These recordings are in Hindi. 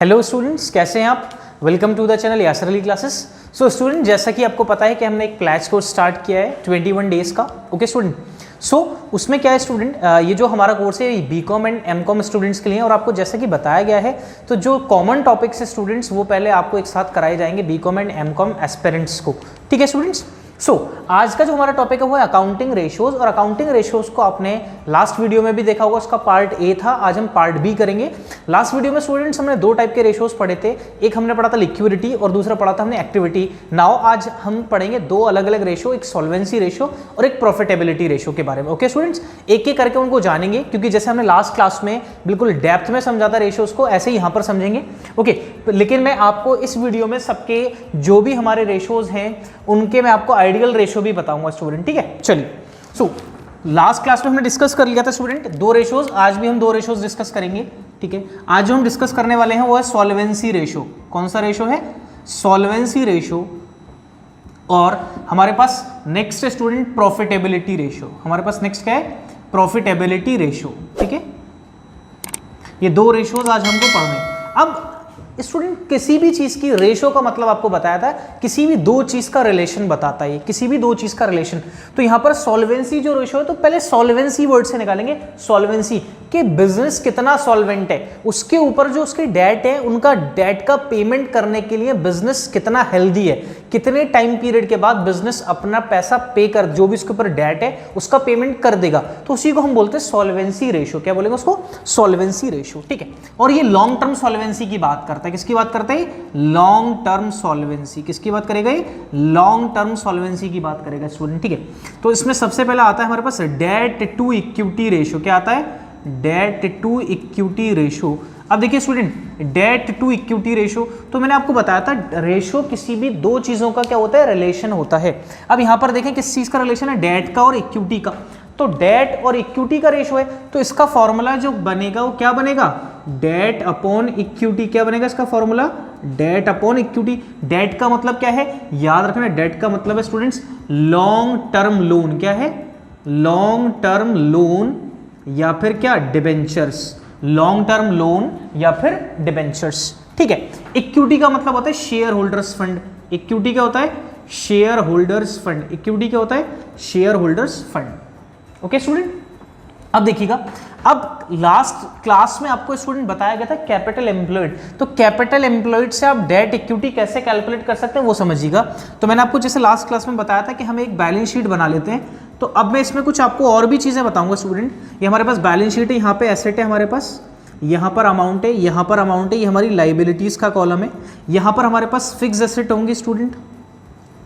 हेलो स्टूडेंट्स, कैसे हैं आप। Welcome to the channel Yasir Ali classes. So student, जैसा कि आपको पता है कि हमने एक फ्लैश कोर्स स्टार्ट किया है 21 डेज का। ओके स्टूडेंट, सो उसमें क्या है स्टूडेंट, ये जो हमारा कोर्स है बीकॉम एंड एमकॉम स्टूडेंट्स के लिए, और आपको जैसा कि बताया गया है तो जो कॉमन टॉपिक्स है स्टूडेंट्स वो पहले आपको एक साथ कराए जाएंगे बीकॉम एंड एमकॉम एस्पिरेंट्स को। ठीक है स्टूडेंट्स। सो आज का जो हमारा टॉपिक है वो है अकाउंटिंग रेशियोज, और अकाउंटिंग रेशियोज को आपने लास्ट वीडियो में भी देखा होगा, उसका पार्ट ए था। आज हम पार्ट बी करेंगे। लास्ट वीडियो में स्टूडेंट्स हमने दो टाइप के रेशियोज पढ़े थे, एक हमने पढ़ा था लिक्विडिटी और दूसरा पढ़ा था हमने एक्टिविटी। नाउ आज हम पढ़ेंगे दो अलग अलग रेशियो, एक सॉल्वेंसी रेशियो और एक प्रॉफिटेबिलिटी रेशियो के बारे में। ओके स्टूडेंट्स, एक एक करके उनको जानेंगे, क्योंकि जैसे हमने लास्ट क्लास में बिल्कुल डेप्थ में समझा था रेशियोज को, ऐसे ही यहाँ पर समझेंगे। ओके, लेकिन मैं आपको इस वीडियो में सबके जो भी हमारे रेशियोज हैं उनके मैं आपको आइडियल रेशियो भी बताऊंगा स्टूडेंट। ठीक है, चलिए। सो लास्ट क्लास में हमने डिस्कस कर लिया था स्टूडेंट दो रेशियोज, आज भी हम दो रेशियोज डिस्कस करेंगे। ठीक है, आज जो हम डिस्कस करने वाले हैं वो है सॉल्वेंसी रेशियो। कौन सा रेशियो है? Solvency ratio. और हमारे पास नेक्स्ट है स्टूडेंट प्रॉफिटेबिलिटी रेशियो। हमारे पास नेक्स्ट क्या है? Profitability ratio. ठीक है, ये दो रेशियोज आज हमको पढ़ने। अब स्टूडेंट, किसी भी चीज की रेशियो का मतलब आपको बताया था किसी भी दो चीज का रिलेशन बताता है, किसी भी दो चीज का रिलेशन। तो यहां पर सॉल्वेंसी जो रेशियो है, तो पहले सॉल्वेंसी वर्ड से निकालेंगे। सॉल्वेंसी कि बिजनेस कितना सॉल्वेंट है, उसके ऊपर जो उसकी डेट है, उनका डेट का पेमेंट करने के लिए बिजनेस कितना हेल्दी है, कितने टाइम पीरियड के बाद बिजनेस अपना पैसा पे कर, जो भी उसके ऊपर डेट है उसका पेमेंट कर देगा, तो उसी को हम बोलते हैं सॉल्वेंसी रेशियो। क्या बोलेंगे उसको? Solvency ratio. ठीक है, और ये लॉन्ग टर्म सॉल्वेंसी की बात करता है। किसकी बात करता है? Long term solvency. किसकी बात करेगा? लॉन्ग टर्म सॉल्वेंसी की बात करेगा स्टूडेंट। ठीक है, तो इसमें सबसे पहला आता है हमारे पास डेट टू इक्विटी रेशियो। क्या आता है? Debt to equity ratio. अब देखिए student, debt to equity ratio, तो मैंने आपको बताया था रेशियो किसी भी दो चीजों का क्या होता है? रिलेशन होता है। अब यहां पर देखें किस चीज का रिलेशन है? डेट का और इक्विटी का। तो डेट और इक्विटी का रेशियो है, तो इसका फॉर्मूला जो बनेगा वो क्या बनेगा? Debt upon equity. क्या बनेगा इसका formula? Debt upon equity. Debt का मतलब क्या है? याद रखना, डेट का मतलब है स्टूडेंट्स लॉन्ग टर्म लोन। क्या है? लॉन्ग टर्म लोन या फिर क्या? डिबेंचर्स। लॉन्ग टर्म लोन या फिर डिबेंचर्स। ठीक है, इक्विटी का मतलब होता है शेयर होल्डर्स फंड। इक्विटी क्या होता है? Share holders fund. इक्विटी क्या होता है? Share holders fund. Okay student, अब देखिएगा, अब लास्ट क्लास में आपको स्टूडेंट बताया गया था कैपिटल एम्प्लॉयड। तो कैपिटल एम्प्लॉयड से आप डेट इक्विटी कैसे कैलकुलेट कर सकते हैं वो समझिएगा। तो मैंने आपको जैसे लास्ट क्लास में बताया था कि हम एक बैलेंस शीट बना लेते हैं। तो अब मैं इसमें कुछ आपको और भी चीजें बताऊंगा स्टूडेंट। ये हमारे पास बैलेंस शीट है, यहाँ पे एसेट है हमारे पास, यहाँ पर अमाउंट है, यहाँ पर अमाउंट है, ये हमारी लाइबिलिटीज का कॉलम है। यहाँ पर हमारे पास फिक्स एसेट होंगे स्टूडेंट।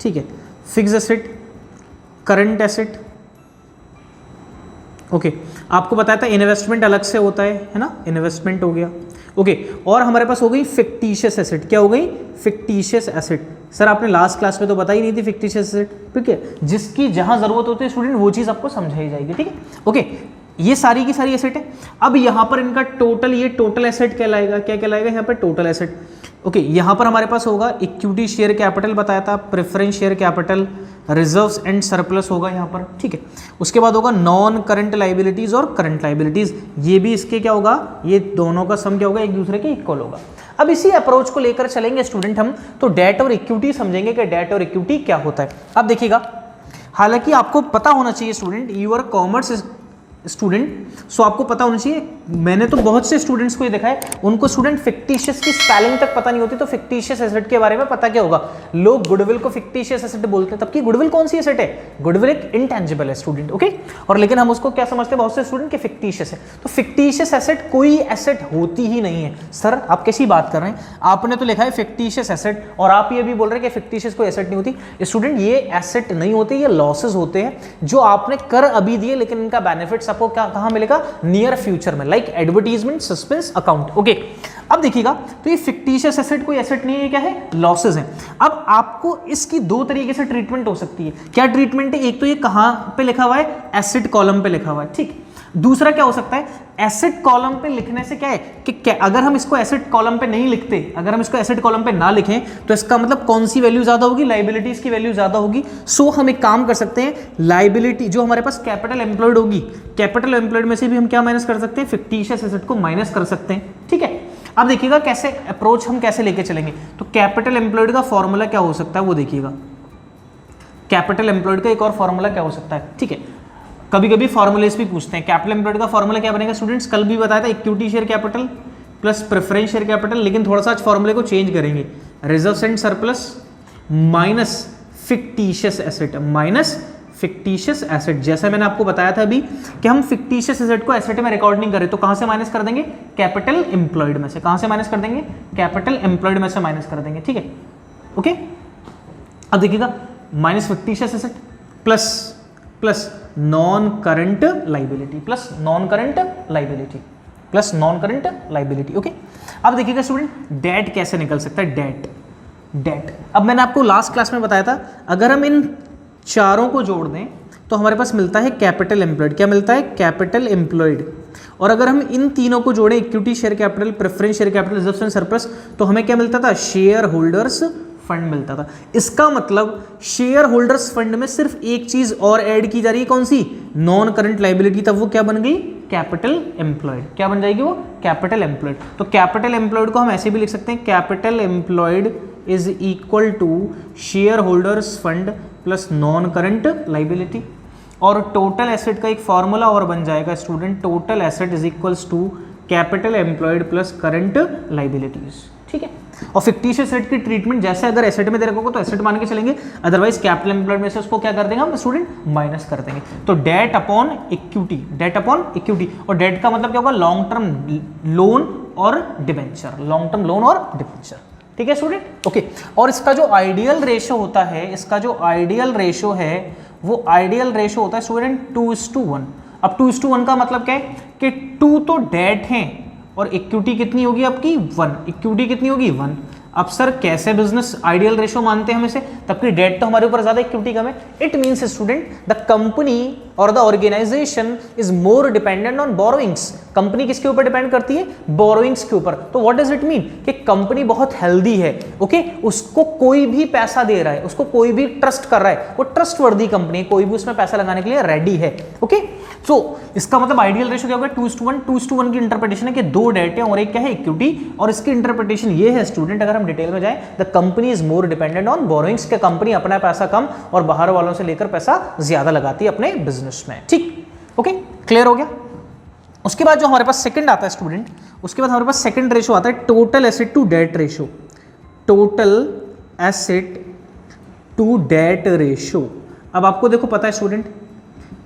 ठीक है, fix asset, current asset. Okay, आपको बताया था इन्वेस्टमेंट अलग से होता है ना, इन्वेस्टमेंट हो गया। ओके, और हमारे पास हो गई फिक्टिशियस एसेट। क्या हो गई? Fictitious asset. सर आपने लास्ट क्लास में तो बताई नहीं थी फिक्टिशियस एसेट। ठीक है, जिसकी जहां जरूरत होती है स्टूडेंट वो चीज आपको समझाई जाएगी। ठीक है, ओके, ये सारी की सारी एसेट है। अब यहां पर इनका टोटल, ये टोटल एसेट कहलाएगा। क्या कहलाएगा यहाँ पर? Total asset. ओके, यहां पर हमारे पास होगा इक्विटी शेयर कैपिटल बताया था, preference share capital, reserves and surplus होगा यहाँ पर। ठीक है, उसके बाद होगा नॉन करंट लाइबिलिटीज और करंट लाइबिलिटीज। ये भी इसके क्या होगा? ये दोनों का सम क्या होगा? एक दूसरे के इक्वल होगा। अब इसी अप्रोच को लेकर चलेंगे स्टूडेंट हम, तो डेट और इक्विटी समझेंगे कि डेट और इक्विटी क्या होता है। अब देखिएगा, हालांकि आपको पता होना चाहिए student, you are commerce student, so आपको पता होना चाहिए। मैंने तो बहुत से स्टूडेंट्स को ये देखा है, उनको स्टूडेंट फिक्टिशियस की स्पेलिंग तक पता नहीं होती, तो फिक्टिशियस एसेट के बारे में पता क्या होगा? लोग गुडविल को फिक्टिशियस एसेट बोलते हैं, तबकि गुडविल कौन सी एसेट है? गुडविल एक इंटेंजिबल है स्टूडेंट। ओके, और लेकिन हम उसको क्या समझते हैं बहुत से स्टूडेंट, कि फिक्टिशियस है। तो फिक्टिशियस एसेट कोई एसेट होती ही नहीं है। सर आप कैसी बात कर रहे हैं? आपने तो लिखा है फिक्टिशियस एसेट और आप ये भी बोल रहे हैं कि फिक्टिशियस कोई एसेट नहीं होती। स्टूडेंट, ये एसेट नहीं होते, ये लॉसेज होते हैं जो आपने कर अभी दिए, लेकिन इनका बेनिफिट्स आपको कहां मिलेगा? नियर फ्यूचर में, like advertisement, suspense account. Okay, अब देखिएगा, तो ये फिक्टिशियस एसेट कोई एसेट नहीं है, क्या है? लॉसेज है। अब आपको इसकी दो तरीके से ट्रीटमेंट हो सकती है। क्या ट्रीटमेंट है? एक तो ये कहां पे लिखा हुआ है? एसेट कॉलम पे लिखा हुआ है। ठीक, दूसरा क्या हो सकता है? एसेट कॉलम पे लिखने से क्या है कि अगर हम इसको एसेट कॉलम पे नहीं लिखते, अगर हम इसको एसेट कॉलम पे ना लिखें, तो इसका मतलब कौन सी वैल्यू ज्यादा होगी? लाइबिलिटीज की वैल्यू ज्यादा होगी। सो हम एक काम कर सकते हैं, लाइबिलिटी जो हमारे पास कैपिटल एम्प्लॉयड होगी, कैपिटल एम्प्लॉयड में से भी हम क्या माइनस कर सकते हैं? फिक्टिशियस एसेट को माइनस कर सकते हैं। ठीक है, अब देखिएगा कैसे अप्रोच हम कैसे लेके चलेंगे। तो कैपिटल एम्प्लॉयड का फॉर्मूला क्या हो सकता है वो देखिएगा, कैपिटल एम्प्लॉयड का एक और फॉर्मूला क्या हो सकता है, ठीक है। कभी कभी फॉर्मूलेस भी पूछते हैं। कैपिटल एम्प्लॉयड का फॉर्मूला क्या बनेगा स्टूडेंट्स, कल भी बताया था, equity share capital plus preference share capital, लेकिन थोड़ा सा आज फॉर्मूले को चेंज करेंगे, reserves and surplus minus fictitious asset, minus fictitious asset. जैसा मैंने आपको बताया था अभी कि हम फिक्टिशियस एसेट को एसेट में रिकॉर्ड नहीं करें, तो कहां से माइनस कर देंगे, कैपिटल एम्प्लॉयड में से। कहां से माइनस कर देंगे, कैपिटल एम्प्लॉयड में से माइनस कर देंगे, ठीक है, ओके। अब देखिएगा minus fictitious asset plus plus non current liability, plus non current liability, plus non current liability, okay. अब देखिएगा स्टूडेंट डेट कैसे निकल सकता है, डेट। अब मैंने आपको लास्ट क्लास में बताया था, अगर हम इन चारों को जोड़ दें तो हमारे पास मिलता है कैपिटल एम्प्लॉयड। क्या मिलता है, कैपिटल एम्प्लॉयड। और अगर हम इन तीनों को जोड़ें, equity share capital, preference share capital, reserves and surplus, तो हमें क्या मिलता था, शेयर होल्डर्स फंड मिलता था। इसका मतलब शेयर होल्डर्स फंड में सिर्फ एक चीज और ऐड की जा रही है, कौन सी, नॉन करंट लाइबिलिटी। तब वो क्या बन गई, कैपिटल एम्प्लॉयड। क्या बन जाएगी वो, कैपिटल एम्प्लॉयड। तो कैपिटल एम्प्लॉयड को हम ऐसे भी लिख सकते हैं, capital employed is equal to shareholders fund plus non current liability. और टोटल एसेट का एक फॉर्मूला और बन जाएगा student, total asset is equals to capital employed plus current liabilities, ठीक है। और फिक्टिशियस एसेट की ट्रीटमेंट जैसे अगर एसेट में दे रखोगे तो एसेट मान के चलेंगे, अदरवाइज कैपिटल एम्प्लॉयड में से उसको क्या कर देंगे हम स्टूडेंट, माइनस कर देंगे। तो debt upon equity, debt upon equity. और डेट का मतलब क्या होगा, लॉन्ग टर्म लोन और डिबेंचर, लॉन्ग टर्म लोन और डिबेंचर, ठीक है स्टूडेंट, ओके। और इसका जो आइडियल रेशो होता है, इसका जो आइडियल रेशो है वो आइडियल रेशो होता है स्टूडेंट 2:1। अब 2:1 का मतलब क्या है कि 2 तो डेट है और इक्विटी कितनी होगी आपकी, 1। इक्विटी कितनी होगी, 1। अब सर कैसे बिजनेस आइडियल रेशो मानते हैं हम इसे, तबकि डेट तो हमारे ऊपर ज्यादा, इक्विटी कम है। It means student the company और the organisation is more dependent on borrowings. Company किसके ऊपर डिपेंड करती है, बोरोइंग्स के ऊपर। तो व्हाट डज इट मीन कि कंपनी बहुत हेल्दी है, ओके, उसको कोई भी पैसा दे रहा है, उसको कोई भी ट्रस्ट कर रहा है, वो ट्रस्ट वर्दी कंपनी है, कोई भी उसमें पैसा लगाने के लिए रेडी है, ओके। सो इसका मतलब आइडियल रेशो क्या होगा, 2:1। 2:1 की इंटरप्रिटेशन है कि 2 डेट है और एक क्या है, इक्विटी। और इसकी इंटरप्रिटेशन ये है स्टूडेंट, अगर हम डिटेल में जाएं, the company is more dependent on borrowings, के कंपनी अपना पैसा कम और बाहर वालों से लेकर पैसा ज्यादा लगाती है अपने बिजनेस में, ठीक, ओके, क्लियर हो गया। उसके बाद जो हमारे पास सेकंड आता है स्टूडेंट, उसके बाद हमारे पास सेकंड रेशो आता है total asset to debt ratio, total asset to debt ratio. अब आपको देखो पता है स्टूडेंट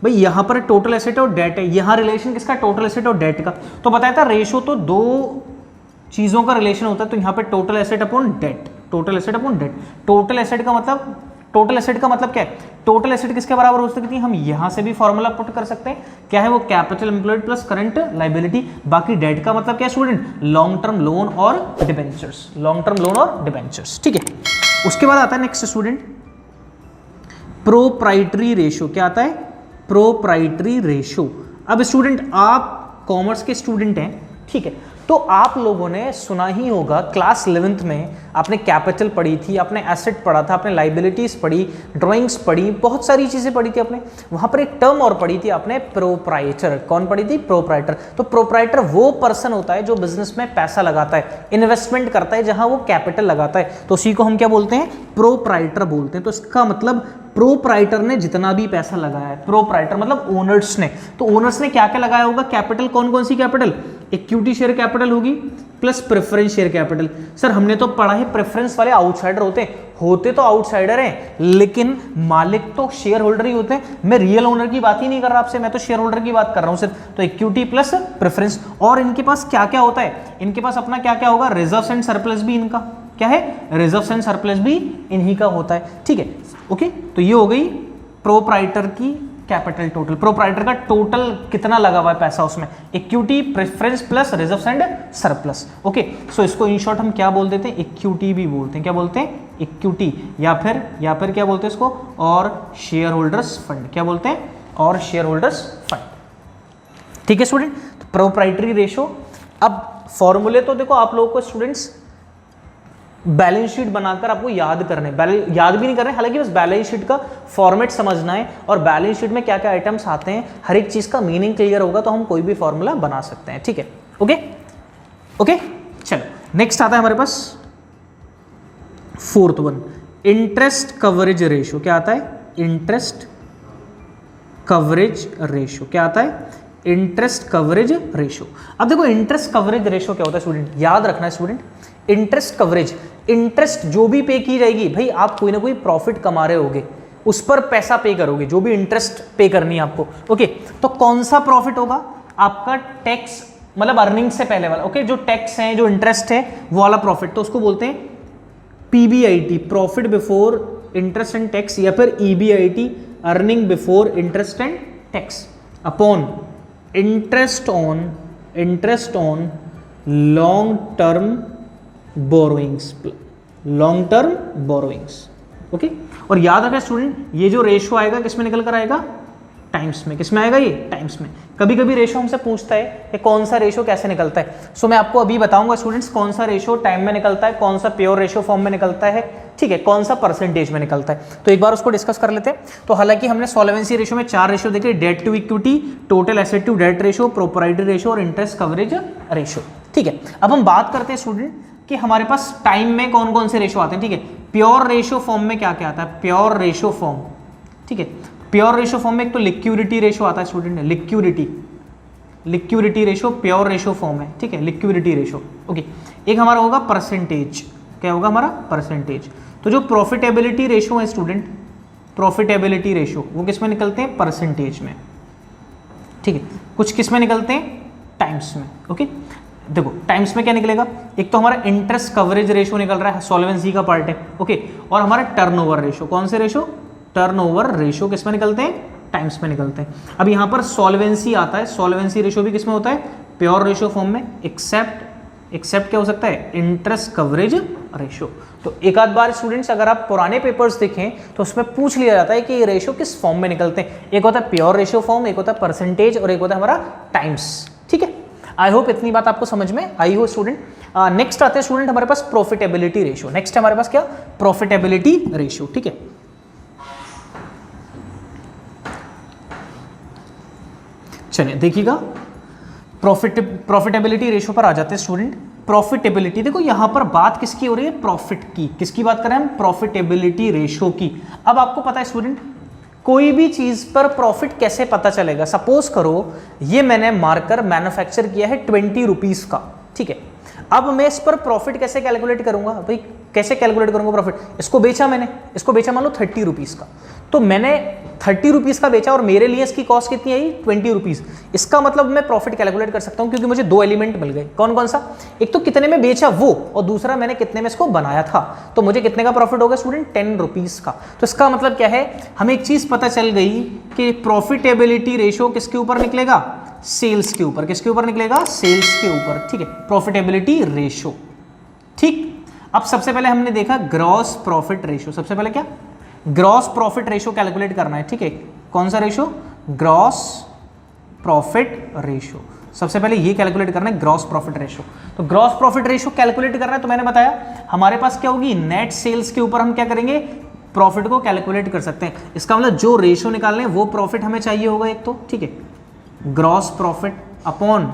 भाई यहां पर टोटल एसेट और डेट है, यहां रिलेशन किसका, टोटल एसेट और डेट का। तो बताया था रेशो तो दो चीजों का रिलेशन होता है, तो यहां पर total asset upon debt, total asset upon debt. Total asset का मतलब, टोटल एसेट का मतलब क्या है, टोटल एसेट किसके बराबर हो सकती है, हम यहां से भी फॉर्मूला पुट कर सकते हैं, क्या है वो, capital employed plus current liability. बाकी डेट का मतलब क्या है स्टूडेंट, लॉन्ग टर्म लोन और डिबेंचर्स, लॉन्ग टर्म लोन और डिबेंचर्स, ठीक है। उसके बाद आता है नेक्स्ट स्टूडेंट प्रोप्राइटरी रेशो। क्या आता है, प्रोप्राइटरी रेशो। अब स्टूडेंट आप कॉमर्स के स्टूडेंट हैं, ठीक है, तो आप लोगों ने सुना ही होगा, क्लास 11th में आपने कैपिटल पढ़ी थी, आपने एसेट पढ़ा था, आपने लाइबिलिटीज पढ़ी, ड्राइंग्स पढ़ी, बहुत सारी चीजें पढ़ी थी आपने। वहां पर एक टर्म और पढ़ी थी आपने, प्रोप्राइटर। कौन पढ़ी थी, प्रोप्राइटर। तो प्रोप्राइटर वो पर्सन होता है जो बिजनेस में पैसा लगाता है, इन्वेस्टमेंट करता है, जहां वो कैपिटल लगाता है, तो उसी को हम क्या बोलते हैं, प्रोप्राइटर बोलते हैं। तो इसका मतलब प्रोप्राइटर ने जितना भी पैसा लगाया है, प्रोप्राइटर मतलब ओनर्स ने, तो ओनर्स ने क्या क्या लगाया होगा, कैपिटल, कौन कौन सी कैपिटल, इक्विटी शेयर कैपिटल होगी plus preference share capital. Sir हमने तो पढ़ा है प्रेफरेंस वाले आउटसाइडर होते तो आउटसाइडर हैं, लेकिन मालिक तो शेयर होल्डर ही होते हैं। मैं रियल ओनर की बात ही नहीं कर रहा आपसे, मैं तो शेयर होल्डर की बात कर रहा हूं सिर्फ। तो इक्विटी प्लस प्रेफरेंस। और इनके पास क्या क्या होता है, इनके पास अपना क्या क्या होगा, रिजर्व्स एंड सरप्लस भी इनका क्या है, रिजर्व्स एंड सरप्लस भी इन्हीं का होता है, ठीक है, ओके। तो ये हो गई प्रोप्राइटर की कैपिटल टोटल, प्रोप्राइटर का टोटल कितना लगा हुआ है पैसा उसमें, equity, preference plus reserves and surplus, okay. So इसको इन शॉर्ट हम क्या बोल देते हैं, इक्विटी भी बोलते हैं। क्या बोलते हैं, इक्विटी, या फिर क्या बोलते हैं इसको, और शेयर होल्डर्स फंड। क्या बोलते हैं, और शेयर होल्डर्स फंड, ठीक है स्टूडेंट। तो प्रोप्राइटरी रेशो। अब फॉर्मूले तो देखो आप लोगों को स्टूडेंट्स बैलेंस शीट बनाकर आपको याद करने, याद भी नहीं करने, हालांकि बस बैलेंस शीट का फॉर्मेट समझना है, और बैलेंस शीट में क्या क्या आइटम्स आते हैं, हर एक चीज का मीनिंग क्लियर होगा तो हम कोई भी फॉर्मूला बना सकते हैं, ठीक है, ओके ओके चलो नेक्स्ट आता है हमारे पास fourth one, interest coverage ratio. क्या आता है? Interest coverage ratio. क्या आता है? Interest coverage ratio. अब देखो इंटरेस्ट कवरेज रेशो क्या होता है स्टूडेंट, याद रखना है स्टूडेंट, इंटरेस्ट कवरेज, इंटरेस्ट जो भी पे की जाएगी, भाई आप कोई ना कोई प्रॉफिट कमा रहे होगे, उस पर पैसा पे करोगे, जो भी इंटरेस्ट पे करनी है आपको। ओके, तो कौन सा प्रॉफिट होगा? आपका टैक्स मतलब अर्निंग से पहले वाला। ओके, जो टैक्स है, जो इंटरेस्ट है, वो वाला प्रॉफिट, तो उसको बोलते हैं PBIT, profit before interest and tax, या फिर EBIT, earning before interest and tax, upon interest on long term borrowings, long term borrowings. Okay, और याद रखना स्टूडेंट, ये जो रेशो आएगा किसमें निकल कर आएगा? टाइम्स में। किसमें आएगा? ये टाइम्स में। कभी कभी रेशो हमसे पूछता है कि कौन सा रेशो कैसे निकलता है, सो मैं आपको अभी बताऊंगा स्टूडेंट्स कौन सा रेशो टाइम में निकलता है, कौन सा प्योर रेशो फॉर्म में निकलता है, ठीक है, कौन सा परसेंटेज में निकलता है। तो एक बार उसको डिस्कस कर लेते हैं। तो हालांकि हमने सॉल्वेंसी रेशो में 4 रेशो देखे, debt to equity, total asset to debt ratio, proprietary ratio और इंटरेस्ट कवरेज रेशो। ठीक है, अब हम बात करते हैं स्टूडेंट कि हमारे पास टाइम में कौन कौन से रेशो आते हैं। ठीक है, प्योर रेशो फॉर्म में क्या क्या आता है? प्योर रेशो फॉर्म, ठीक है, प्योर रेशो फॉर्म में एक तो लिक्विडिटी रेशो आता है student, liquidity ratio pure ratio form है, ठीक है, लिक्विडिटी रेशो। ओके, एक हमारा होगा परसेंटेज। क्या होगा हमारा? परसेंटेज। तो जो प्रॉफिटेबिलिटी रेशो है स्टूडेंट, प्रॉफिटेबिलिटी रेशो, वो किस में निकलते हैं? परसेंटेज में, ठीक है। कुछ किस में निकलते हैं? टाइम्स में। ओके, देखो टाइम्स में क्या निकलेगा? एक तो हमारा इंटरेस्ट कवरेज रेशो निकल रहा है, सॉल्वेंसी का पार्ट है। ओके, और हमारा टर्नओवर रेशो, कौन से रेशो? टर्नओवर रेशो किस में निकलते हैं? टाइम्स में निकलते हैं। अब यहाँ पर सॉल्वेंसी आता है, सॉल्वेंसी रेशो भी किस में होता है? प्योर रेशो फॉर्म में, एक्सेप्ट क्या हो सकता है? Interest coverage ratio. तो एक आध बार स्टूडेंट्स अगर आप पुराने पेपर्स देखें तो उसमें पूछ लिया जाता है कि ये रेशो किस फॉर्म में निकलते हैं। एक होता है प्योर रेशो फॉर्म, एक होता है परसेंटेज, और एक होता है हमारा टाइम्स। ठीक है, आई होप इतनी बात आपको समझ में आई हो स्टूडेंट। नेक्स्ट आते हैं स्टूडेंट हमारे पास प्रॉफिटेबिलिटी रेशो। नेक्स्ट हमारे पास क्या? Profitability ratio. ठीक है, चलिए देखिएगा, प्रॉफिटेबिलिटी रेशो पर आ जाते हैं स्टूडेंट। प्रॉफिटेबिलिटी, देखो यहां पर बात किसकी हो रही है? प्रॉफिट की। किसकी बात कर रहे हैं हम? प्रॉफिटेबिलिटी रेशो की। अब आपको पता है स्टूडेंट, कोई भी चीज पर प्रॉफिट कैसे पता चलेगा? सपोज करो ये मैंने मार्कर मैन्युफैक्चर किया है 20 रुपीज का, ठीक है। अब मैं इस पर प्रॉफिट कैसे कैलकुलेट करूंगा? भाई कैसे कैलकुलेट करूंगा प्रॉफिट? इसको बेचा मैंने, इसको बेचा मान लो 30 रुपीज का, तो मैंने 30 रुपीज का बेचा और मेरे लिए इसकी कॉस्ट कितनी आई? 20 रुपीज। इसका मतलब मैं प्रॉफिट कैलकुलेट कर सकता हूं क्योंकि मुझे 2 एलिमेंट मिल गए। कौन कौन सा? एक तो कितने में बेचा वो, और दूसरा मैंने कितने में इसको बनाया था। तो मुझे कितने का प्रॉफिट होगा स्टूडेंट? 10 रुपीज का। तो इसका मतलब क्या है? हमें एक चीज पता चल गई कि प्रॉफिटेबिलिटी रेशो किसके ऊपर निकलेगा? सेल्स के ऊपर। किसके ऊपर निकलेगा? सेल्स के ऊपर, ठीक है, प्रॉफिटेबिलिटी रेशो। ठीक, अब सबसे पहले हमने देखा ग्रॉस प्रॉफिट रेशो। सबसे पहले क्या? ग्रॉस प्रॉफिट रेशो कैलकुलेट करना है, ठीक है। कौन सा रेशो? Gross profit ratio. सबसे पहले ये कैलकुलेट करना है, ग्रॉस प्रॉफिट रेशो। तो ग्रॉस प्रॉफिट रेशो कैलकुलेट करना है, तो मैंने बताया हमारे पास क्या होगी? नेट सेल्स के ऊपर हम क्या करेंगे? प्रॉफिट को कैलकुलेट कर सकते हैं। इसका मतलब जो रेशो निकालने वो प्रॉफिट हमें चाहिए होगा एक तो, ठीक है, gross profit upon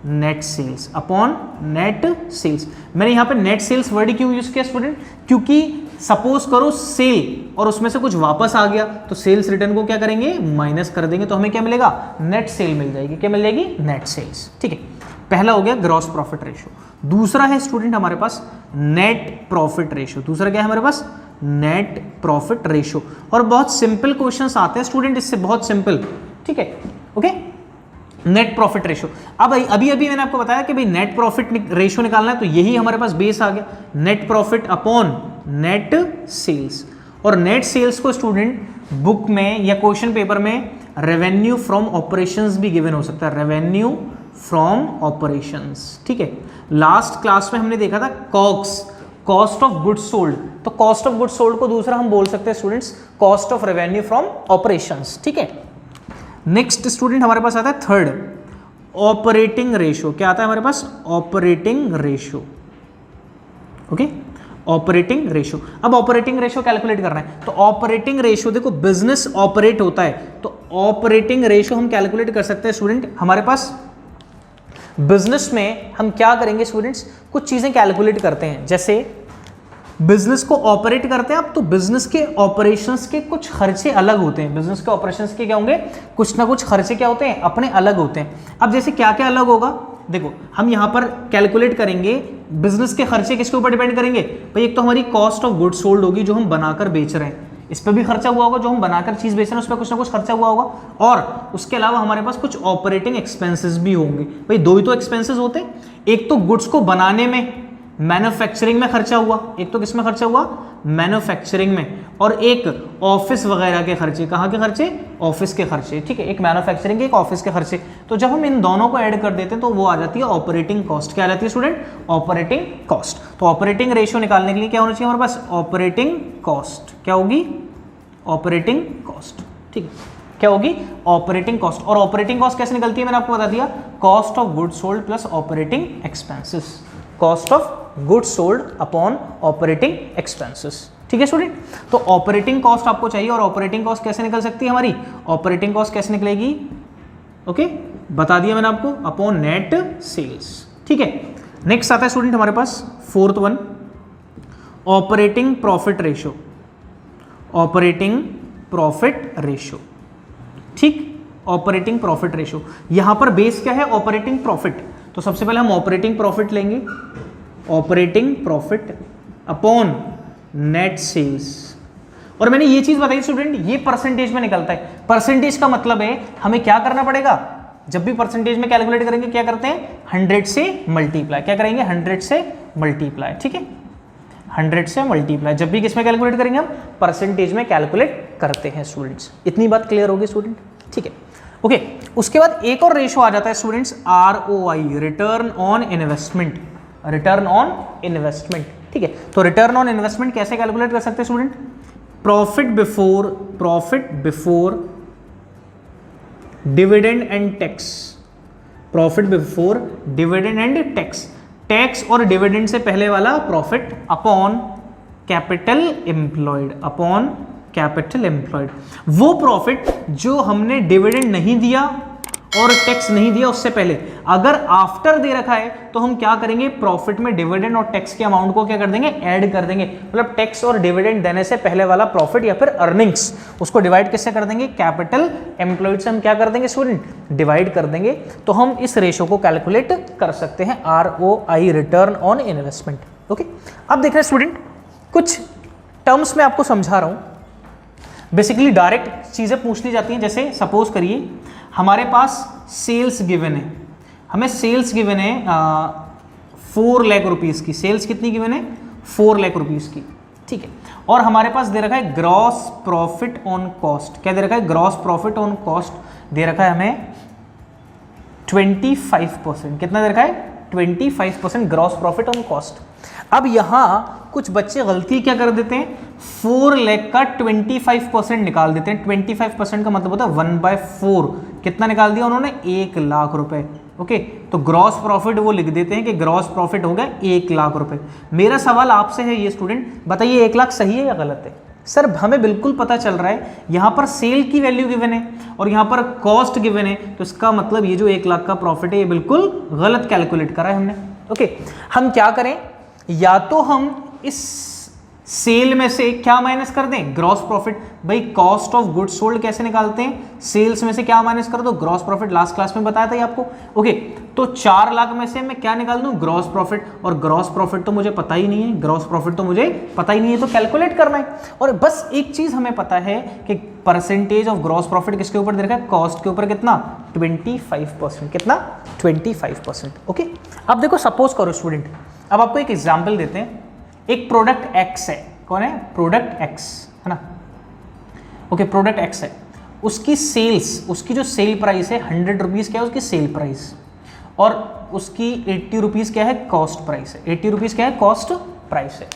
net sales, upon net sales. मैंने यहाँ पे नेट सेल्स वर्ड क्यों यूज किया स्टूडेंट? क्योंकि सपोज करो सेल और उसमें से कुछ वापस आ गया तो सेल्स रिटर्न को क्या करेंगे? माइनस कर देंगे, तो हमें क्या मिलेगा? नेट सेल मिल जाएगी। क्या मिल जाएगी? Net sales. ठीक है, पहला हो गया ग्रॉस प्रॉफिट रेशो। दूसरा है स्टूडेंट हमारे पास नेट प्रॉफिट रेशो। दूसरा क्या है हमारे पास? Net profit ratio. और बहुत सिंपल क्वेश्चंस आते हैं स्टूडेंट इससे, बहुत सिंपल, ठीक है। Okay, net profit ratio. अब अभी मैंने आपको बताया कि भाई नेट प्रॉफिट रेशो निकालना है, तो यही हमारे पास बेस आ गया, net profit upon net sales. और नेट सेल्स को स्टूडेंट बुक में या क्वेश्चन पेपर में रेवेन्यू फ्रॉम ऑपरेशंस भी गिवन हो सकता है, रेवेन्यू फ्रॉम ऑपरेशंस, ठीक है। लास्ट क्लास में हमने देखा था COGS, cost of goods sold. तो कॉस्ट ऑफ गुड्स सोल्ड को दूसरा हम बोल सकते हैं students cost of revenue from operations, ठीक है। नेक्स्ट स्टूडेंट हमारे पास आता है थर्ड, ऑपरेटिंग रेशो। क्या आता है हमारे पास? Operating ratio. Okay, operating ratio. अब ऑपरेटिंग रेशो कैलकुलेट करना है, तो ऑपरेटिंग रेशो, देखो बिजनेस ऑपरेट होता है तो ऑपरेटिंग रेशो हम कैलकुलेट कर सकते हैं स्टूडेंट। हमारे पास बिजनेस में हम क्या करेंगे स्टूडेंट्स, कुछ चीजें कैलकुलेट करते हैं। जैसे बिजनेस को ऑपरेट करते हैं आप, तो बिजनेस के ऑपरेशंस के कुछ खर्चे अलग होते हैं। बिजनेस के ऑपरेशंस के क्या होंगे, कुछ ना कुछ खर्चे क्या होते हैं, अपने अलग होते हैं। अब जैसे क्या क्या अलग होगा, देखो हम यहाँ पर कैलकुलेट करेंगे बिजनेस के खर्चे किसके ऊपर डिपेंड करेंगे भाई, एक तो हमारी कॉस्ट ऑफ गुड्स सोल्ड होगी जो हम बनाकर बेच रहे हैं, इस पर भी खर्चा हुआ होगा, जो हम बनाकर चीज बेच रहे हैं उस पर कुछ ना कुछ खर्चा हुआ होगा, और उसके अलावा हमारे पास कुछ ऑपरेटिंग एक्सपेंसेस भी होंगे। भाई दो ही तो एक्सपेंसेस होते हैं, एक तो गुड्स को बनाने में मैन्युफैक्चरिंग में खर्चा हुआ, एक तो किस में खर्चा हुआ, मैन्युफैक्चरिंग में, और एक ऑफिस वगैरह के खर्चे। कहाँ के खर्चे, ऑफिस के खर्चे, ठीक है, एक मैन्युफैक्चरिंग के, एक ऑफिस के खर्चे। तो जब हम इन दोनों को ऐड कर देते हैं तो वो आ जाती है ऑपरेटिंग कॉस्ट। क्या आ जाती है स्टूडेंट, ऑपरेटिंग कॉस्ट। तो ऑपरेटिंग रेशियो निकालने के लिए क्या होना चाहिए हमारे पास, ऑपरेटिंग कॉस्ट। क्या होगी, ऑपरेटिंग कॉस्ट, ठीक है, क्या होगी, ऑपरेटिंग कॉस्ट। और ऑपरेटिंग कॉस्ट कैसे निकलती है, मैंने आपको बता दिया, cost of goods sold plus operating expenses, cost of goods sold upon operating expenses. ठीक है स्टूडेंट, तो ऑपरेटिंग कॉस्ट आपको चाहिए, और ऑपरेटिंग कॉस्ट कैसे निकल सकती है हमारी, ऑपरेटिंग कॉस्ट कैसे निकलेगी, ओके बता दिया मैंने आपको, अपॉन नेट सेल्स। ठीक है, नेक्स्ट आता है स्टूडेंट हमारे पास fourth one, operating profit ratio, operating profit ratio. ठीक, ऑपरेटिंग प्रॉफिट रेशियो, यहां पर बेस क्या है, ऑपरेटिंग प्रॉफिट। तो सबसे पहले हम ऑपरेटिंग प्रॉफिट लेंगे, operating profit upon net sales. और मैंने ये चीज बताई स्टूडेंट, ये परसेंटेज में निकलता है। परसेंटेज का मतलब है हमें क्या करना पड़ेगा, जब भी परसेंटेज में कैलकुलेट करेंगे क्या करते हैं, 100 से मल्टीप्लाई। क्या करेंगे, 100 से मल्टीप्लाई। ठीक है, 100 से मल्टीप्लाई जब भी किसमें कैलकुलेट करेंगे, हम परसेंटेज में कैलकुलेट करते हैं स्टूडेंट्स। इतनी बात क्लियर होगी स्टूडेंट, ठीक है, ओके। उसके बाद एक और रेशो आ जाता है students, ROI, return on investment, return on investment. ठीक है, तो रिटर्न ऑन इन्वेस्टमेंट कैसे कैलकुलेट कर सकते हैं student, profit before dividend and tax, profit before dividend and tax, tax और डिविडेंड से पहले वाला profit upon capital employed, upon capital employed. वो प्रॉफिट जो हमने डिविडेंड नहीं दिया और टैक्स नहीं दिया उससे पहले, अगर आफ्टर दे रखा है तो हम क्या करेंगे, प्रॉफिट में डिविडेंड और टैक्स के अमाउंट को क्या कर देंगे, ऐड कर देंगे। मतलब टैक्स और डिविडेंड देने से पहले वाला प्रॉफिट या फिर अर्निंग्स, उसको डिवाइड किससे कर देंगे, कैपिटल एम्प्लॉयड से हम क्या कर देंगे स्टूडेंट, डिवाइड कर देंगे। तो हम इस रेशो को कैलकुलेट कर सकते हैं, ROI, return on investment. Okay, अब देख रहे हैं स्टूडेंट, कुछ टर्म्स में आपको समझा रहा हूं, बेसिकली डायरेक्ट चीजें पूछ ली जाती हैं। जैसे सपोज करिए हमारे पास सेल्स गिवन है, हमें सेल्स गिवन है 4 लाख रुपीस की, सेल्स कितनी गिवन है, 4 लाख रुपीस की। ठीक है, और हमारे पास दे रखा है ग्रॉस प्रॉफिट ऑन कॉस्ट। क्या दे रखा है, ग्रॉस प्रॉफिट ऑन कॉस्ट दे रखा है हमें 25%। कितना दे रखा है, 25% ग्रॉस प्रॉफिट ऑन कॉस्ट। अब यहां कुछ बच्चे गलती क्या कर देते हैं, 4 लाख का 25% निकाल देते हैं। 25% का मतलब होता है 1/4। कितना निकाल दिया उन्होंने, 1 लाख रुपए। ओके, तो ग्रॉस प्रॉफिट वो लिख देते हैं कि ग्रॉस प्रॉफिट हो गया 1 लाख रुपए। मेरा सवाल आपसे है ये स्टूडेंट, बताइए 1 लाख सही है या गलत है। सर हमें बिल्कुल पता चल रहा है यहाँ पर सेल की वैल्यू गिवन है और यहाँ पर कॉस्ट गिवन है, तो इसका मतलब ये जो 1 लाख का प्रॉफिट है ये बिल्कुल गलत कैलकुलेट करा है हमने। ओके, हम क्या करें, या तो हम इस सेल में से क्या माइनस कर दें, ग्रॉस प्रॉफिट। भाई कॉस्ट ऑफ गुड्स सोल्ड कैसे निकालते हैं, सेल्स में से क्या माइनस कर दो, ग्रॉस प्रॉफिट। लास्ट क्लास में बताया था ये आपको। ओके, तो 4 लाख में से मैं क्या निकाल दूं, ग्रॉस प्रॉफिट। और ग्रॉस प्रॉफिट तो मुझे पता ही नहीं है, ग्रॉस प्रॉफिट तो मुझे पता ही नहीं है, तो कैलकुलेट करना है। और बस एक चीज हमें पता है कि परसेंटेज ऑफ ग्रॉस प्रॉफिट किसके ऊपर दे रखा है, कॉस्ट के ऊपर। कितना, 25%। कितना, 25%। ओके, अब देखो सपोज करो स्टूडेंट, अब आपको एक एग्जाम्पल देते हैं। एक प्रोडक्ट एक्स है, कौन है, प्रोडक्ट एक्स है ना। ओके, प्रोडक्ट एक्स है, उसकी सेल्स, उसकी जो सेल प्राइस है 100 रुपीज़ क्या है उसकी सेल प्राइस, और उसकी 80 रुपीज़ क्या है कॉस्ट प्राइस है। 80 रुपीज़ क्या है, कॉस्ट प्राइस है।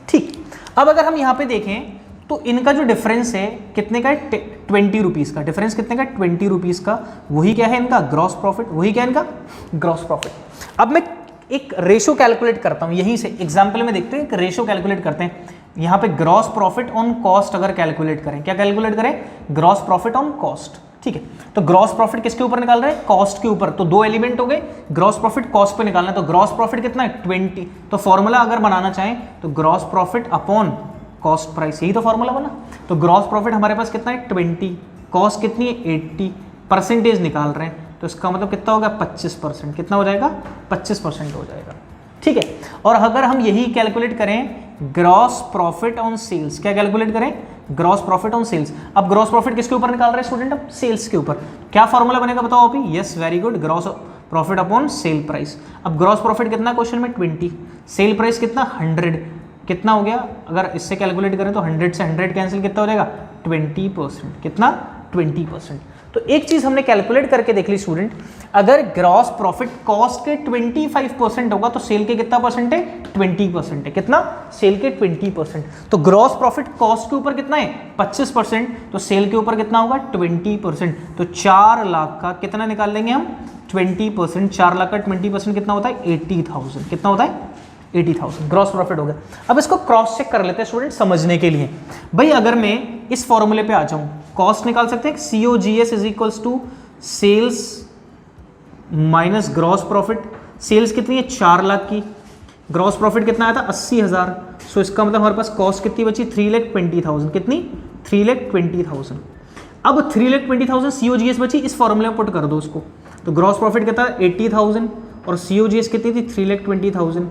ठीक, अब अगर हम यहाँ पे देखें तो इनका जो डिफरेंस है कितने का है, 20 रुपीज़ का। डिफरेंस कितने का, 20 रुपीज़ का। वही क्या है इनका, ग्रॉस प्रॉफिट। वही क्या है इनका, ग्रॉस प्रॉफिट। अब मैं एक रेशो कैलकुलेट करता हूं, यहीं से एग्जाम्पल में देखते हैं, एक रेशो कैलकुलेट करते हैं। यहां पे ग्रॉस प्रॉफिट ऑन कॉस्ट अगर कैलकुलेट करें, क्या कैलकुलेट करें, ग्रॉस प्रॉफिट ऑन कॉस्ट। ठीक है। तो ग्रॉस प्रॉफिट किसके ऊपर निकाल रहे हैं? कॉस्ट के ऊपर। तो दो एलिमेंट हो गए, ग्रॉस प्रॉफिट कॉस्ट पे निकालना है। तो ग्रॉस प्रॉफिट कितना है? 20। तो फॉर्मूला अगर बनाना चाहें तो gross profit upon cost price, यही तो फॉर्मूला बना। तो ग्रॉस प्रॉफिट हमारे पास कितना है? 20, कॉस्ट कितनी है? 80, परसेंटेज निकाल रहे हैं तो इसका मतलब कितना होगा? 25%। कितना हो जाएगा? 25% हो जाएगा, ठीक है। और अगर हम यही कैलकुलेट करें ग्रॉस प्रॉफिट ऑन सेल्स, क्या कैलकुलेट करें? Gross profit on sales. अब ग्रॉस प्रॉफिट किसके ऊपर निकाल रहे हैं स्टूडेंट? अब सेल्स के ऊपर। क्या फॉर्मूला बनेगा बताओ अभी? Yes, very good, gross profit upon sale price. अब ग्रॉस प्रॉफिट कितना क्वेश्चन में? 20, सेल प्राइस कितना? 100, कितना हो गया? अगर इससे कैलकुलेट करें तो 100 से 100 कैंसिल, कितना हो जाएगा? 20%। कितना? 20%। तो एक चीज हमने कैलकुलेट करके देख ली स्टूडेंट, अगर ग्रॉस प्रॉफिट कॉस्ट के 25% होगा तो सेल के कितना परसेंट है? 20% है। कितना? सेल के 20%। तो ग्रॉस प्रॉफिट कॉस्ट के ऊपर कितना है? 25%। तो सेल के ऊपर कितना होगा? 20%। तो 4 लाख का कितना निकाल लेंगे हम? 20%। 4 लाख का 20% कितना होता है? 80,000। कितना होता है? 80,000 ग्रॉस प्रॉफिट हो गया। अब इसको क्रॉस चेक कर लेते हैं स्टूडेंट समझने के लिए। भाई अगर मैं इस फॉर्मूले पे आ जाऊं, कॉस्ट निकाल सकते हैं, COGS is equals to sales minus gross profit. Sales कितनी है? 4 लाख की। ग्रॉस प्रॉफिट कितना आया था? 80,000। सो इसका मतलब हमारे पास कॉस्ट कितनी बची? 3,20,000। कितनी? 3,20,000। अब 3,20,000 COGS बची, इस फॉर्मूले में पुट कर दो उसको। तो ग्रॉस प्रॉफिट कितना? 80,000 और COGS कितनी थी? 3,20,000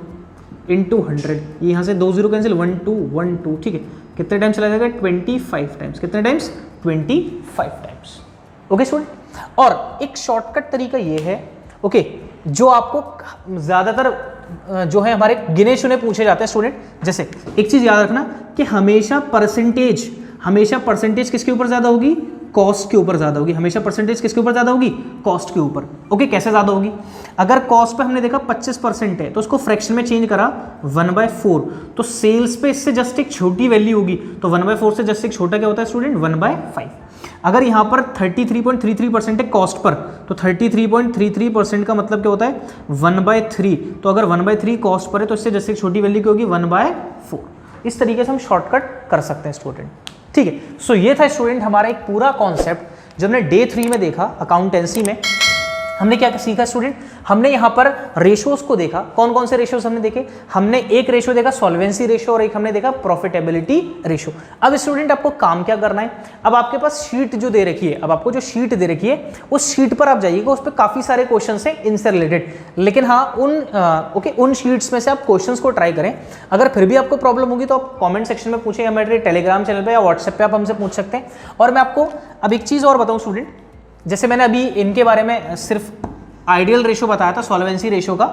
इंटू 100। यहाँ से 2 0 कैंसिल, 1 2 1 2, ठीक है। कितने टाइम्स चला जाएगा? 25 टाइम्स। कितने टाइम्स? 25 टाइम्स। Okay student. और एक शॉर्टकट तरीका ये है, ओके, जो आपको ज्यादातर जो है हमारे गिने चुने पूछे जाते हैं स्टूडेंट। जैसे एक चीज याद रखना कि हमेशा परसेंटेज किसके ऊपर ज्यादा होगी? कॉस्ट के ऊपर ज्यादा होगी। हमेशा परसेंटेज किसके ऊपर ज्यादा होगी? कॉस्ट के ऊपर। ओके, कैसे ज्यादा होगी? अगर कॉस्ट पे हमने देखा 25% है तो उसको फ्रैक्शन में चेंज करा 1/4, तो सेल्स पे इससे जस्ट एक छोटी वैल्यू होगी। तो 1/4 से जस्ट एक छोटा क्या होता है स्टूडेंट? 1/5। अगर यहाँ पर 33.33% है कॉस्ट पर, तो 33.33% का मतलब क्या होता है? 1/3। तो अगर 1/3 कॉस्ट पर है तो इससे जस्ट एक छोटी वैल्यू क्या होगी? 1/4। इस तरीके से हम शॉर्टकट कर सकते हैं स्टूडेंट, ठीक है। सो ये था स्टूडेंट हमारा एक पूरा कॉन्सेप्ट जब हमने डे 3 में देखा अकाउंटेंसी में। हमने क्या सीखा स्टूडेंट? हमने यहाँ पर रेशोज को देखा। कौन कौन से रेशोज हमने देखे? हमने एक रेशो देखा सॉल्वेंसी रेशो और एक हमने देखा प्रॉफिटेबिलिटी रेशो। अब स्टूडेंट आपको काम क्या करना है? अब आपके पास शीट जो दे रखी है, अब आपको जो शीट दे रखी है उस शीट पर आप जाइएगा, उस पर काफी सारे क्वेश्चन हैं इनसे रिलेटेड। लेकिन हाँ, उन शीट्स में से आप क्वेश्चन को ट्राई करें। अगर फिर भी आपको प्रॉब्लम होगी तो आप कॉमेंट सेक्शन में पूछें, या मेरे टेलीग्राम चैनल पर या व्हाट्सएप पे आप हमसे पूछ सकते हैं। और मैं आपको अब एक चीज और बताऊं स्टूडेंट, जैसे मैंने अभी इनके बारे में सिर्फ आइडियल रेशो बताया था सॉल्वेंसी रेशो का।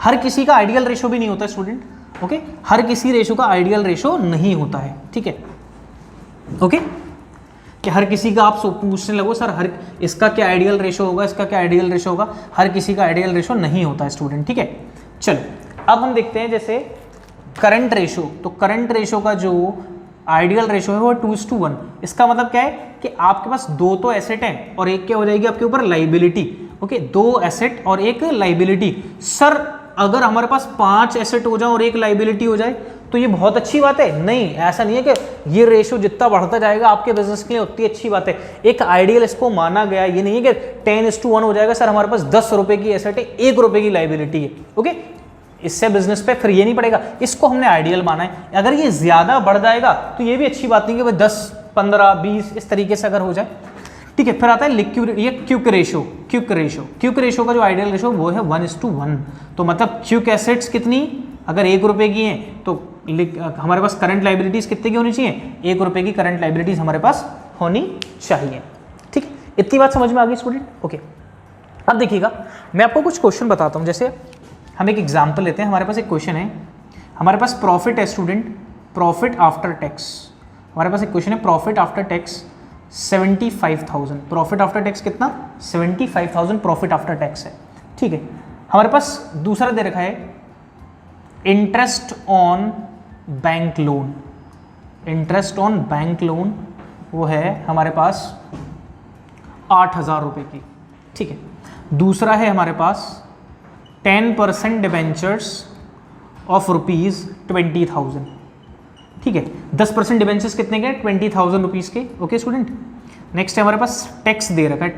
हर किसी का आइडियल रेशो भी नहीं होता स्टूडेंट, ओके। हर किसी रेशो का आइडियल रेशो नहीं होता है, ठीक है, ओके। कि हर किसी का आप पूछने लगो सर हर इसका क्या आइडियल रेशो होगा, इसका क्या आइडियल रेशो होगा, हर किसी का आइडियल रेशो नहीं होता है स्टूडेंट, ठीक है। चलो अब हम देखते हैं जैसे करंट रेशो। तो करंट रेशो का जो आइडियल रेशो है वो 2:1। इसका मतलब क्या है कि आपके पास दो तो एसेट हैं और एक क्या हो जाएगी आपके ऊपर? Liability, okay. 2 एसेट और एक लाइबिलिटी। सर अगर हमारे पास 5 एसेट हो जाए और एक लाइबिलिटी हो जाए तो ये बहुत अच्छी बात है? नहीं, ऐसा नहीं है कि ये रेशो जितना बढ़ता जाएगा आपके बिजनेस के लिए उतनी अच्छी बात है। एक आइडियल इसको माना गया, ये नहीं है कि 10:1 हो जाएगा। सर हमारे पास 10 रुपए की एसेट है, 1 रुपए की लाइबिलिटी है, ओके। इससे बिजनेस पे फिर ये नहीं पड़ेगा, इसको हमने आइडियल माना है। अगर ये ज्यादा बढ़ जाएगा तो ये भी अच्छी बात नहीं कि भाई 10, 15, 20 इस तरीके से अगर हो जाए, ठीक है। फिर आता है ये क्विक रेशो। क्विक रेशो का जो आइडियल रेशो वो है 1:1। तो मतलब क्विक एसेट्स कितनी? अगर 1 रुपए की हैं तो हमारे पास करंट लाइबिलिटीज कितने की होनी चाहिए? 1 रुपए की करंट लाइबिलिटीज हमारे पास होनी चाहिए, ठीक है। इतनी बात समझ में आ गई स्टूडेंट, ओके। अब देखिएगा मैं आपको कुछ क्वेश्चन बताता हूँ। जैसे हम एक एग्जाम्पल लेते हैं। हमारे पास एक क्वेश्चन है, हमारे पास प्रॉफिट है स्टूडेंट, प्रॉफिट आफ्टर टैक्स। हमारे पास एक क्वेश्चन है profit after tax 75,000। Profit after tax कितना? 75,000 प्रॉफिट आफ्टर टैक्स है, ठीक है। हमारे पास दूसरा दे रखा है interest on bank loan. Interest on bank loan वो है हमारे पास 8,000 रुपये की, ठीक है। दूसरा है हमारे पास 10% डिबेंचर्स ऑफ ₹20,000, ठीक है। 10% डिबेंचर्स कितने के? 20,000 रुपीज़ के, ओके स्टूडेंट। नेक्स्ट है हमारे पास टैक्स दे रखा है,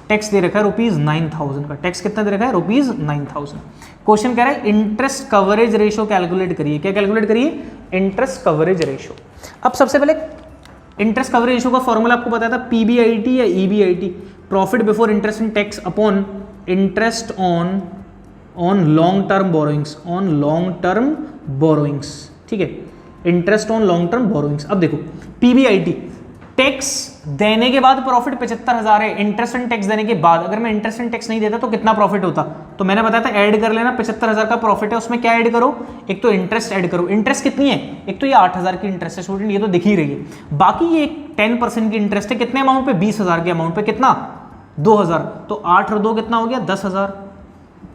टैक्स दे रखा है ₹9,000 का। टैक्स कितना दे रखा है? ₹9,000। क्वेश्चन कह रहा है इंटरेस्ट कवरेज रेशो कैलकुलेट करिए। क्या कैलकुलेट करिए? Interest coverage ratio. अब सबसे पहले इंटरेस्ट कवरेज रेशो का फॉर्मूला आपको पता था, पीबीआईटी या EBIT, profit before interest and tax upon interest on long term borrowings. ठीक है, interest on long term borrowings. अब देखो पीबीआईटी, टैक्स देने के बाद प्रॉफिट 75,000 है, इंटरेस्ट एंड टैक्स देने के बाद अगर मैं इंटरेस्ट एंड टैक्स नहीं देता तो कितना प्रॉफिट होता? तो मैंने बताया था ऐड कर लेना, 75,000 का प्रॉफिट है, उसमें क्या ऐड करो? एक तो इंटरेस्ट ऐड करो। इंटरेस्ट कितनी है? एक तो ये 8,000 की इंटरेस्ट है स्टूडेंट, ये तो दिख ही रही है। बाकी ये 10% की इंटरेस्ट है, कितने अमाउंट पे? 20,000 के अमाउंट पे। कितना? 2,000। तो 8 और 2 कितना हो गया? 10,000।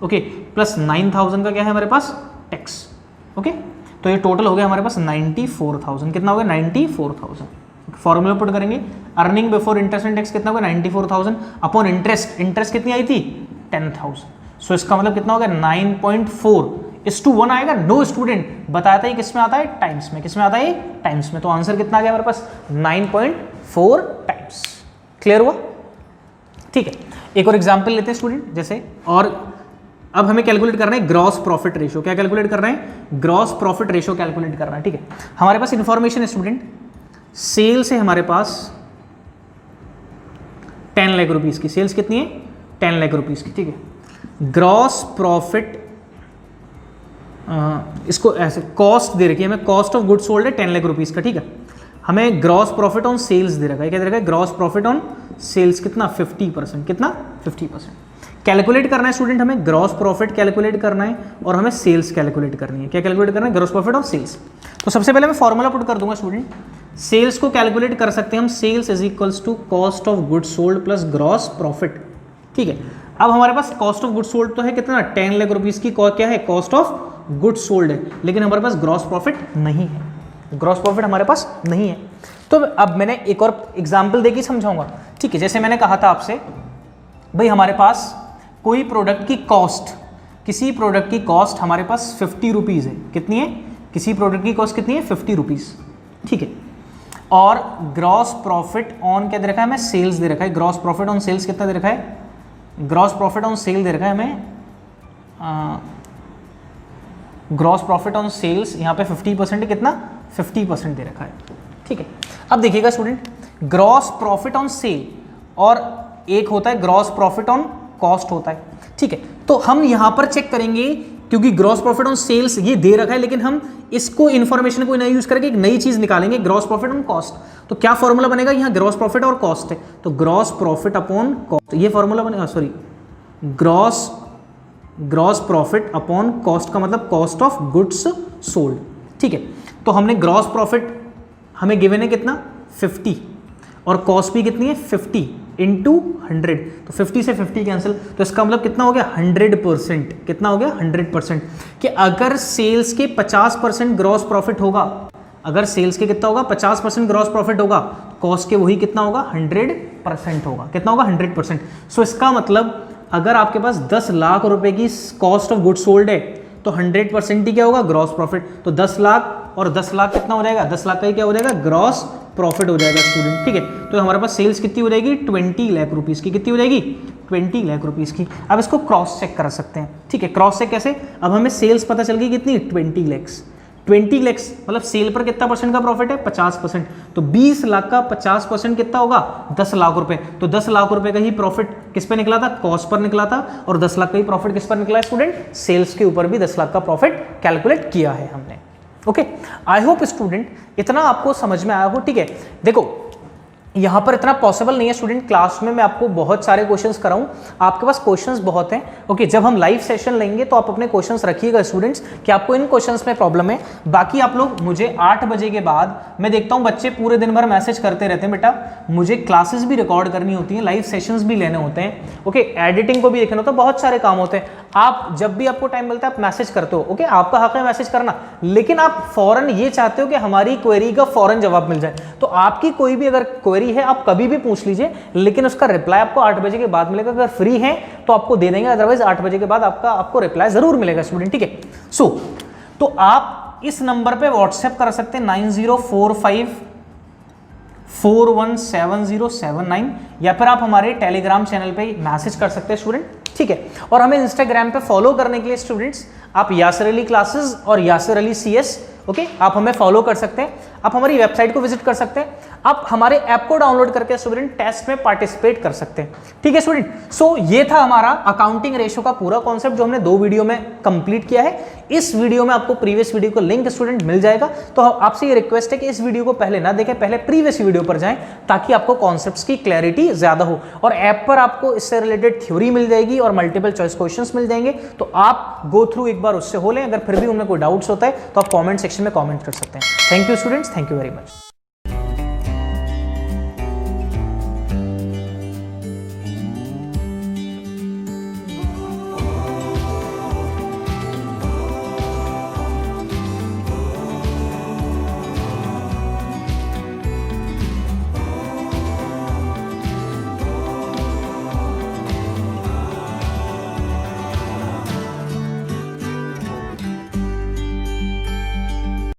ओके, प्लस 9,000 का क्या है हमारे पास? टैक्स। ओके, तो ये टोटल हो गया हमारे पास 94,000। कितना हो गया? 94,000। फॉर्मूला पुट करेंगे, earning before interest and tax कितना होगा? 94,000 अपॉन इंटरेस्ट, इंटरेस्ट कितनी आई थी? 10,000। सो इसका मतलब कितना हो गया? 9.4:1 आएगा। नो स्टूडेंट, बताया था ये किस में आता है? टाइम्स में। किस में आता है? टाइम्स में। तो आंसर कितना आ गया हमारे पास? 9.4 टाइम्स। क्लियर हुआ? ठीक है, एक और एग्जाम्पल लेते हैं स्टूडेंट, जैसे, और अब हमें कैलकुलेट करना है ग्रॉस प्रॉफिट रेशियो। क्या कैलकुलेट करना है? ग्रॉस प्रॉफिट रेशियो कैलकुलेट करना है। ठीक है, हमारे पास इंफॉर्मेशन है स्टूडेंट, सेल्स है हमारे पास 10 लाख रुपीस की। सेल्स कितनी है? 10 लाख रुपीस की। ठीक है, ग्रॉस प्रॉफिट, इसको ऐसे कॉस्ट दे रखी है हमें, कॉस्ट ऑफ गुड्स सोल्ड है 10 लाख रुपीस का। ठीक है, हमें ग्रॉस प्रॉफिट ऑन सेल्स दे रखा है। क्या दे रखा है? ग्रॉस प्रॉफिट ऑन सेल्स कितना? 50%। कितना? 50%। कैलकुलेट करना है स्टूडेंट, हमें ग्रॉस प्रॉफिट कैलकुलेट करना है और हमें सेल्स कैलकुलेट करनी है। क्या कैलकुलेट करना है? Gross profit on sales. तो सबसे पहले मैं फॉर्मूला पुट कर दूंगा स्टूडेंट, सेल्स को कैलकुलेट कर सकते हैं हम, sales is equals to cost of goods sold plus gross profit. ठीक है, अब हमारे पास कॉस्ट ऑफ गुड्स सोल्ड तो है कितना? 10 लाख रुपीस की क्या है? कॉस्ट ऑफ गुड्स सोल्ड है, लेकिन हमारे पास ग्रॉस प्रॉफिट नहीं है। ग्रॉस प्रॉफिट हमारे पास नहीं है। तो अब मैंने एक और एग्जाम्पल देके समझाऊंगा। ठीक है, जैसे मैंने कहा था आपसे, भाई हमारे पास कोई प्रोडक्ट की कॉस्ट, किसी प्रोडक्ट की कॉस्ट हमारे पास 50 रुपीज़ है। कितनी है? किसी प्रोडक्ट की कॉस्ट कितनी है? 50 रुपीज़। ठीक है, और ग्रॉस प्रॉफिट ऑन क्या दे रखा है हमें? सेल्स दे रखा है। ग्रॉस प्रॉफिट ऑन सेल्स कितना दे रखा है? ग्रॉस प्रॉफिट ऑन सेल दे रखा है हमें, ग्रॉस प्रॉफिट ऑन सेल्स यहाँ पे 50% है। कितना? 50% दे रखा है। ठीक है, अब देखिएगा student, gross profit on sale और एक होता है ग्रॉस प्रॉफिट ऑन कॉस्ट होता है। ठीक है, तो हम यहां पर चेक करेंगे, क्योंकि ग्रॉस प्रॉफिट ऑन सेल्स ये दे रखा है, लेकिन हम इसको इन्फॉर्मेशन को नया यूज करके एक नई चीज निकालेंगे, ग्रॉस प्रॉफिट ऑन कॉस्ट। तो क्या फॉर्मूला बनेगा? यहाँ ग्रॉस प्रॉफिट और कॉस्ट है, तो ग्रॉस प्रॉफिट अपॉन कॉस्ट, ये फॉर्मूला बनेगा। Sorry, gross profit upon cost का मतलब कॉस्ट ऑफ गुड्स सोल्ड। ठीक है, तो हमने ग्रॉस प्रॉफिट हमें गिवन है कितना? 50, और कॉस्ट भी कितनी है? 50 इंटू 100, तो 50 से 50 कैंसिल, तो इसका मतलब कितना हो गया? 100%। कितना हो गया? 100%। कि अगर सेल्स के 50% ग्रॉस प्रॉफिट होगा, अगर सेल्स के कितना होगा? 50% ग्रॉस प्रॉफिट होगा, कॉस्ट के वही कितना होगा? 100% होगा। कितना होगा? 100%। सो इसका मतलब अगर आपके पास 10 लाख रुपए की कॉस्ट ऑफ गुड्स सोल्ड है, तो 100% ही क्या होगा? Gross profit. तो 10 लाख और 10 लाख कितना हो जाएगा? 10 लाख का ही क्या हो जाएगा? ग्रॉस प्रॉफिट हो जाएगा स्टूडेंट। ठीक है, तो हमारे पास सेल्स कितनी हो जाएगी? 20 लाख रुपीस की। कितनी हो जाएगी? 20 लाख रुपीस की। अब इसको क्रॉस चेक कर सकते हैं। ठीक है, क्रॉस चेक कैसे? अब हमें सेल्स पता चल गई कितनी? 20 लैक्स। 20 लैक्स मतलब सेल पर कितना परसेंट का प्रॉफिट है? 50%। तो 20 लाख का 50% कितना होगा? 10 लाख रुपए। तो 10 लाख रुपए का ही प्रॉफिट किस पे निकला था? कॉस्ट पर निकला था। और 10 लाख का ही प्रॉफिट किस पर निकला है स्टूडेंट? सेल्स के ऊपर भी 10 लाख का प्रॉफिट कैलकुलेट किया है हमने। ओके, आई होप स्टूडेंट इतना आपको समझ में आया हो। ठीक है, देखो यहाँ पर इतना पॉसिबल नहीं है स्टूडेंट, क्लास में मैं आपको बहुत सारे क्वेश्चंस कराऊं, आपके पास क्वेश्चंस बहुत हैं। ओके, जब हम लाइव सेशन लेंगे तो आप अपने क्वेश्चंस रखिएगा स्टूडेंट्स कि आपको इन क्वेश्चंस में प्रॉब्लम है। बाकी आप लोग मुझे 8 बजे के बाद, मैं देखता हूँ बच्चे पूरे दिन भर मैसेज करते रहते हैं, बेटा मुझे क्लासेस भी रिकॉर्ड करनी होती हैं, लाइव सेशंस भी लेने होते हैं, ओके, एडिटिंग को भी देखना होता है, बहुत सारे काम होते हैं। आप जब भी आपको टाइम मिलता है आप मैसेज करते हो, ओके, आपका हक है मैसेज करना, लेकिन आप फौरन ये चाहते हो कि हमारी क्वेरी का फौरन जवाब मिल जाए। तो आपकी कोई भी अगर क्वेरी है आप कभी भी पूछ लीजिए, लेकिन उसका रिप्लाई आपको 8 बजे के बाद मिलेगा। अगर फ्री है तो आपको दे देंगे, अदरवाइज 8 बजे के बाद आपको रिप्लाई जरूर मिलेगा स्टूडेंट। ठीक है, तो आप इस नंबर पे व्हाट्सएप कर सकते हैं 9045 417079 या फिर आप हमारे टेलीग्राम चैनल पे मैसेज कर सकते हैं स्टूडेंट, ठीक है। और हमें इंस्टाग्राम पे फॉलो करने के लिए स्टूडेंट्स आप यासर अली क्लासेस और यासर अली CS, ओके, आप हमें फॉलो कर सकते हैं। आप हमारी वेबसाइट को विजिट कर सकते हैं, आप हमारे ऐप को डाउनलोड करके स्टूडेंट टेस्ट में पार्टिसिपेट कर सकते हैं, ठीक है स्टूडेंट। सो ये था हमारा अकाउंटिंग रेशो का पूरा कॉन्सेप्ट जो हमने 2 वीडियो में कंप्लीट किया है। इस वीडियो में आपको प्रीवियस वीडियो को लिंक स्टूडेंट मिल जाएगा, तो आपसे ये रिक्वेस्ट है कि इस वीडियो को पहले ना देखें, पहले प्रीवियस वीडियो पर जाएं ताकि आपको कॉन्सेप्ट्स की क्लैरिटी ज्यादा हो। और ऐप पर आपको इससे रिलेटेड थ्योरी मिल जाएगी और मल्टीपल चॉइस क्वेश्चंस मिल जाएंगे, तो आप गो थ्रू एक बार उससे हो लें। अगर फिर भी उनमें कोई डाउट्स होता है तो आप कमेंट सेक्शन में कमेंट कर सकते हैं। Thank you students, thank you very much.